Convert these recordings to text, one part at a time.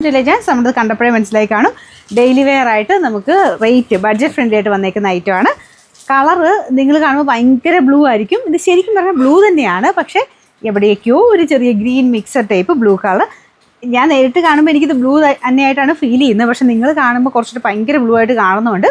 Intelligence നമ്മൾ കണ്ടപ്പോഴേ മനസ്സിലായി കാണും. ഡെയിലി വെയർ ആയിട്ട് നമുക്ക് റേറ്റ് ബഡ്ജറ്റ് ഫ്രണ്ട്ലി ആയിട്ട് വന്നേക്കുന്ന ഐറ്റമാണ്. കളറ് നിങ്ങൾ കാണുമ്പോൾ ഭയങ്കര ബ്ലൂ ആയിരിക്കും. ഇത് ശരിക്കും പറഞ്ഞാൽ ബ്ലൂ തന്നെയാണ്, പക്ഷേ എവിടേക്കോ ഒരു ചെറിയ green mixed type blue colour. ഞാൻ നേരിട്ട് കാണുമ്പോൾ എനിക്കിത് ബ്ലൂ തന്നെയായിട്ടാണ് ഫീൽ ചെയ്യുന്നത്. പക്ഷേ നിങ്ങൾ കാണുമ്പോൾ കുറച്ചിട്ട് ഭയങ്കര ബ്ലൂ ആയിട്ട് കാണുന്നതുകൊണ്ട്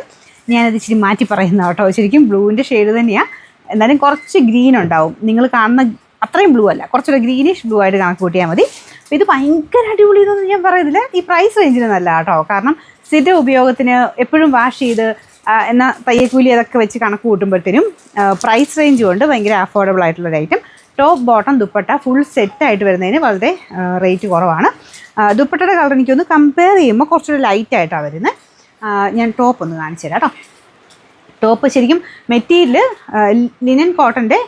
ഞാനത് ഇച്ചിരി മാറ്റി പറയുന്ന കേട്ടോ. ശരിക്കും ബ്ലൂവിൻ്റെ ഷെയ്ഡ് തന്നെയാണ്, എന്നാലും കുറച്ച് ഗ്രീൻ ഉണ്ടാവും. നിങ്ങൾ കാണുന്ന അത്രയും ബ്ലൂ അല്ല, കുറച്ചുകൂടെ ഗ്രീനിഷ് ബ്ലൂ ആയിട്ട് കണക്ക് കൂട്ടിയാൽ മതി. അപ്പോൾ ഇത് ഭയങ്കര അടിപൊളി എന്നൊന്നും ഞാൻ പറയുന്നില്ല. ഈ പ്രൈസ് റേഞ്ചിന് നല്ല കേട്ടോ. കാരണം സ്ഥിര ഉപയോഗത്തിന് എപ്പോഴും വാഷ് ചെയ്ത് എന്നാൽ തയ്യക്കൂലി അതൊക്കെ വെച്ച് കണക്ക് കൂട്ടുമ്പോഴത്തേനും പ്രൈസ് റേഞ്ച് കൊണ്ട് ഭയങ്കര അഫോർഡബിൾ ആയിട്ടുള്ളൊരു item. Top bottom dupatta full സെറ്റായിട്ട് വരുന്നതിന് വളരെ റേറ്റ് കുറവാണ്. ദുപ്പട്ടയുടെ കളർ എനിക്കൊന്ന് കമ്പയർ ചെയ്യുമ്പോൾ കുറച്ചുകൂടി ലൈറ്റായിട്ടാണ് വരുന്നത്. ഞാൻ ടോപ്പ് ഒന്ന് കാണിച്ചു തരാം കേട്ടോ. ടോപ്പ് ശരിക്കും മെറ്റീരിയൽ ലിനൻ കോട്ടൻ്റെ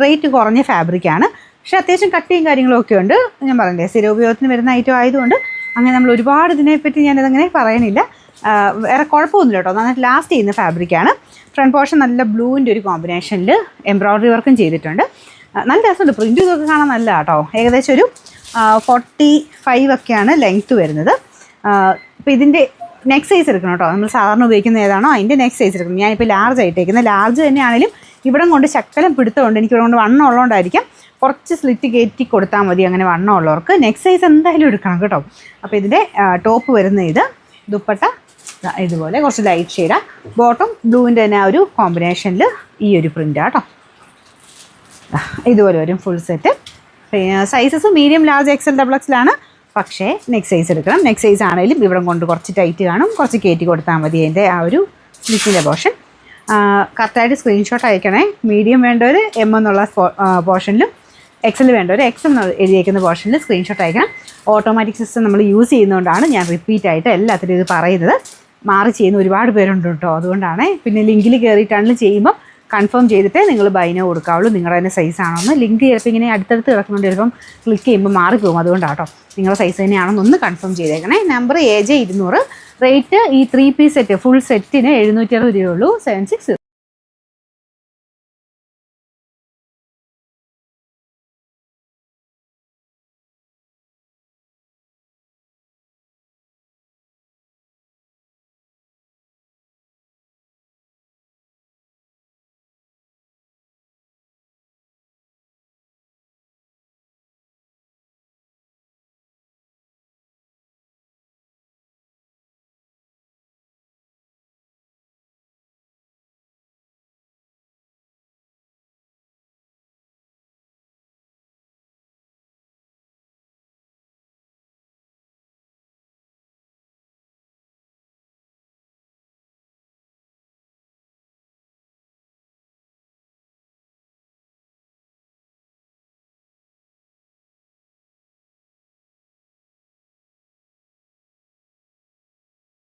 റേറ്റ് കുറഞ്ഞ ഫാബ്രിക്കാണ്, പക്ഷേ അത്യാവശ്യം കട്ടിയും കാര്യങ്ങളൊക്കെ ഉണ്ട്. ഞാൻ പറഞ്ഞില്ലേ സ്ഥിര ഉപയോഗത്തിന് വരുന്ന ഐറ്റം ആയതുകൊണ്ട് അങ്ങനെ നമ്മൾ ഒരുപാട് ഇതിനെപ്പറ്റി ഞാനിതങ്ങനെ പറയണില്ല. വേറെ കുഴപ്പമൊന്നുമില്ല കേട്ടോ, നന്നായിട്ട് ലാസ്റ്റ് ചെയ്യുന്ന ഫാബ്രിക്കാണ്. ഫ്രണ്ട് പോർഷൻ നല്ല ബ്ലൂവിൻ്റെ ഒരു കോമ്പിനേഷനിൽ എംബ്രോയ്ഡറി വർക്കും ചെയ്തിട്ടുണ്ട്. നല്ല രസമുണ്ട്, പ്രിൻറ്റ് ഇതൊക്കെ കാണാൻ നല്ല കേട്ടോ. ഏകദേശം ഒരു 45 ഒക്കെയാണ് ലെങ്ത്ത് വരുന്നത്. ഇപ്പോൾ ഇതിൻ്റെ നെക്സ്റ്റ് സൈസ് എടുക്കണം കേട്ടോ. നമ്മൾ സാധാരണ ഉപയോഗിക്കുന്ന ഏതാണോ അതിൻ്റെ നെക്സ്റ്റ് സൈസ് എടുക്കണം. ഞാനിപ്പോൾ ലാർജ് ആയിട്ടേക്കുന്നത്. ലാർജ് തന്നെയാണെങ്കിലും ഇവിടം കൊണ്ട് ശക്കലം പിടുത്തമുണ്ട്. എനിക്ക് ഇവിടെ കൊണ്ട് വണ്ണം ഉള്ളതുകൊണ്ടായിരിക്കാം. കുറച്ച് സ്ലിറ്റ് കയറ്റി കൊടുത്താൽ മതി അങ്ങനെ വണ്ണം ഉള്ളവർക്ക്. നെക്സ്റ്റ് സൈസ് എന്തായാലും എടുക്കണം കേട്ടോ. അപ്പോൾ ഇതിൻ്റെ ടോപ്പ് വരുന്ന ഇത്, ദുപ്പട്ട ഇതുപോലെ കുറച്ച് ലൈറ്റ് ഷെയ്ഡാണ്. ബോട്ടം ബ്ലൂവിൻ്റെ തന്നെ ആ ഒരു കോമ്പിനേഷനിൽ ഈ ഒരു പ്രിൻ്റാണ് കേട്ടോ. ഇതുപോലെ വരും ഫുൾ സെറ്റ്. പിന്നെ sizes medium, large, XL, double എക്സലാണ്. പക്ഷേ നെക്സ്റ്റ് സൈസ് എടുക്കണം. നെക്സ്റ്റ് സൈസ് ആണെങ്കിലും ഇവിടം കൊണ്ട് കുറച്ച് ടൈറ്റ് കാണും, കുറച്ച് കയറ്റി കൊടുത്താൽ മതി അതിൻ്റെ ആ ഒരു സ്ലിറ്റിൻ്റെ പോർഷൻ. കറക്റ്റായിട്ട് സ്ക്രീൻഷോട്ട് അയക്കണേ. മീഡിയം വേണ്ടവർ M എന്നുള്ള പോർഷനിലും എക്സൽ വേണ്ടവർ എക്സൽ എന്ന് എഴുതിയേക്കുന്ന പോർഷനിൽ സ്ക്രീൻഷോട്ട് അയക്കണം. ഓട്ടോമാറ്റിക് സിസ്റ്റം നമ്മൾ യൂസ് ചെയ്യുന്നതുകൊണ്ടാണ് ഞാൻ റിപ്പീറ്റായിട്ട് എല്ലാത്തിലും ഇത് പറയുന്നത്. മാറി ചെയ്യുന്ന ഒരുപാട് പേരുണ്ട് കേട്ടോ, അതുകൊണ്ടാണ്. പിന്നെ ലിങ്കിൽ കയറിയിട്ടാണെങ്കിലും ചെയ്യുമ്പോൾ കൺഫേം ചെയ്തിട്ട് നിങ്ങൾ ബൈനോ കൊടുക്കാവുള്ളൂ. നിങ്ങളുടെ തന്നെ സൈസ് ആണോന്ന്. ലിങ്ക് ചിലപ്പോൾ ഇങ്ങനെ അടുത്തടുത്ത് കിടക്കുന്നുണ്ട്, ചിലപ്പം ക്ലിക്ക് ചെയ്യുമ്പോൾ മാറിപ്പോകും. അതുകൊണ്ടാണ് കേട്ടോ. നിങ്ങളുടെ സൈസ് തന്നെയാണെന്ന് ഒന്ന് കൺഫേം ചെയ്തേക്കണേ. Number AJ 200. റേറ്റ് ഈ 3 പീസ് സെറ്റ് ഫുൾ സെറ്റിന് 760 രൂപയുള്ളൂ. 760.